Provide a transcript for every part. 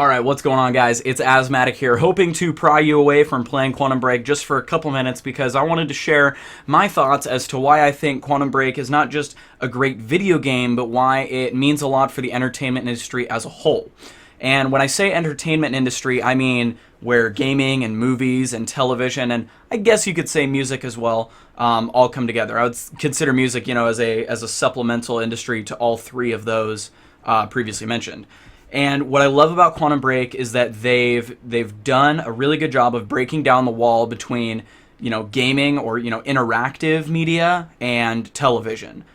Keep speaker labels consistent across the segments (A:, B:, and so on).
A: Alright, what's going on, guys? It's Asthmatic here, hoping to pry you away from playing Quantum Break just for a couple minutes because I wanted to share my thoughts as to why I think Quantum Break is not just a great video game, but why it means a lot for the entertainment industry as a whole. And when I say entertainment industry, I mean where gaming and movies and television, and I guess you could say music as well, all come together. I would consider music, as a supplemental industry to all three of those previously mentioned. And what I love about Quantum Break is that they've done a really good job of breaking down the wall between, gaming or, interactive media and television.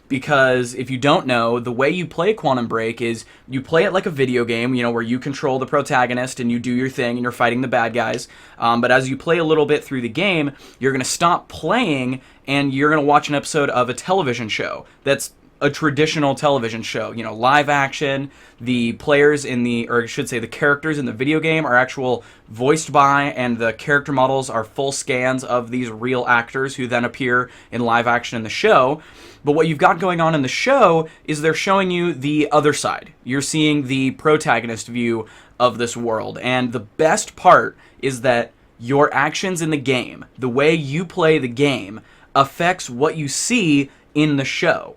A: Because if you don't know, the way you play Quantum Break is you play it like a video game, where you control the protagonist and you do your thing and you're fighting the bad guys. But as you play a little bit through the game, you're going to stop playing and you're going to watch an episode of a television show that's a traditional television show, live action. The players the characters in the video game are actual voiced by, and the character models are full scans of these real actors who then appear in live action in the show. But what you've got going on in the show is they're showing you the other side. You're seeing the protagonist view of this world. And the best part is that your actions in the game, the way you play the game, affects what you see in the show.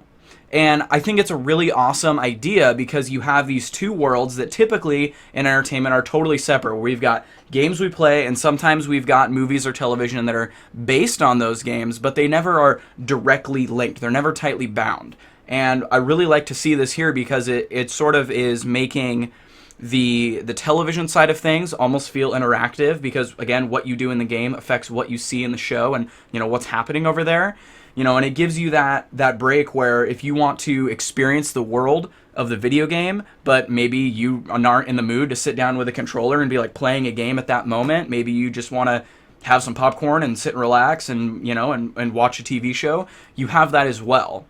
A: And I think it's a really awesome idea because you have these two worlds that typically in entertainment are totally separate. Where we've got games we play and sometimes we've got movies or television that are based on those games, but they never are directly linked. They're never tightly bound. And I really like to see this here because it sort of is making the television side of things almost feel interactive because, again, what you do in the game affects what you see in the show and, what's happening over there. And it gives you that break where if you want to experience the world of the video game, but maybe you aren't in the mood to sit down with a controller and be like playing a game at that moment. Maybe you just want to have some popcorn and sit and relax and, and watch a TV show. You have that as well.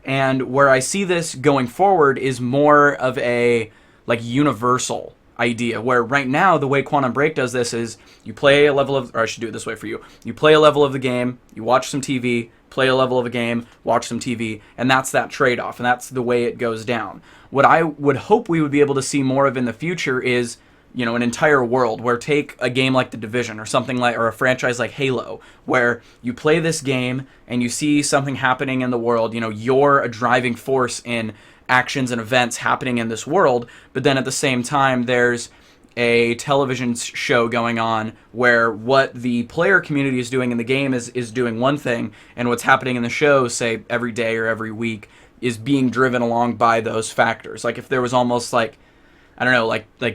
A: And where I see this going forward is more of a universal idea, where right now the way Quantum Break does this is you play a level of, or I should do it this way for you. You play a level of the game, you watch some TV, play a level of a game, watch some TV, and that's that trade-off, and that's the way it goes down. What I would hope we would be able to see more of in the future is, an entire world where take a game like The Division or something like, or a franchise like Halo, where you play this game and you see something happening in the world, you're a driving force in actions and events happening in this world, but then at the same time there's a television show going on where what the player community is doing in the game is doing one thing, and what's happening in the show, say every day or every week, is being driven along by those factors. Like if there was almost like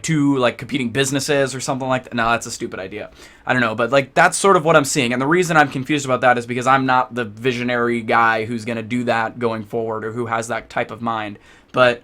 A: two competing businesses or something like that. No, that's a stupid idea. I don't know, but that's sort of what I'm seeing. And the reason I'm confused about that is because I'm not the visionary guy who's going to do that going forward or who has that type of mind. But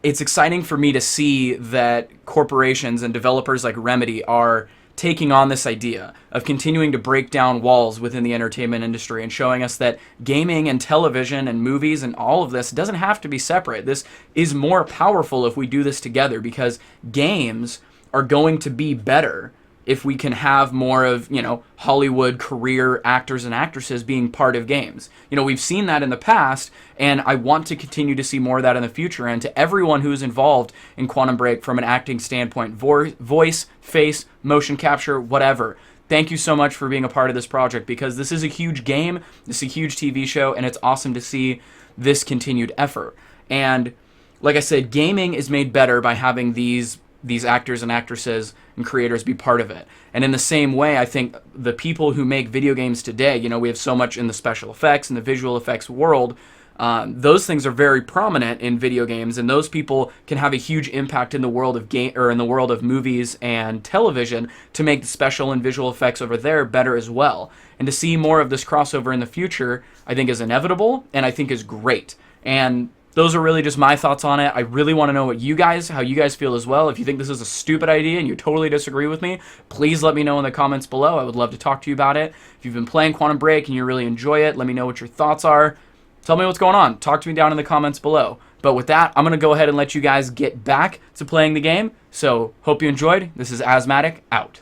A: it's exciting for me to see that corporations and developers like Remedy are taking on this idea of continuing to break down walls within the entertainment industry and showing us that gaming and television and movies and all of this doesn't have to be separate. This is more powerful if we do this together because games are going to be better if we can have more of, Hollywood career actors and actresses being part of games. We've seen that in the past, and I want to continue to see more of that in the future. And to everyone who's involved in Quantum Break from an acting standpoint, voice, face, motion capture, whatever, thank you so much for being a part of this project because this is a huge game, this is a huge TV show, and it's awesome to see this continued effort. And like I said, gaming is made better by having these actors and actresses and creators be part of it. And in the same way, I think the people who make video games today, we have so much in the special effects and the visual effects world. Those things are very prominent in video games, and those people can have a huge impact in the world of in the world of movies and television to make the special and visual effects over there better as well. And to see more of this crossover in the future, I think is inevitable and I think is great. And those are really just my thoughts on it. I really want to know how you guys feel as well. If you think this is a stupid idea and you totally disagree with me, please let me know in the comments below. I would love to talk to you about it. If you've been playing Quantum Break and you really enjoy it, let me know what your thoughts are. Tell me what's going on. Talk to me down in the comments below. But with that, I'm going to go ahead and let you guys get back to playing the game. So, hope you enjoyed. This is Asthmatic, out.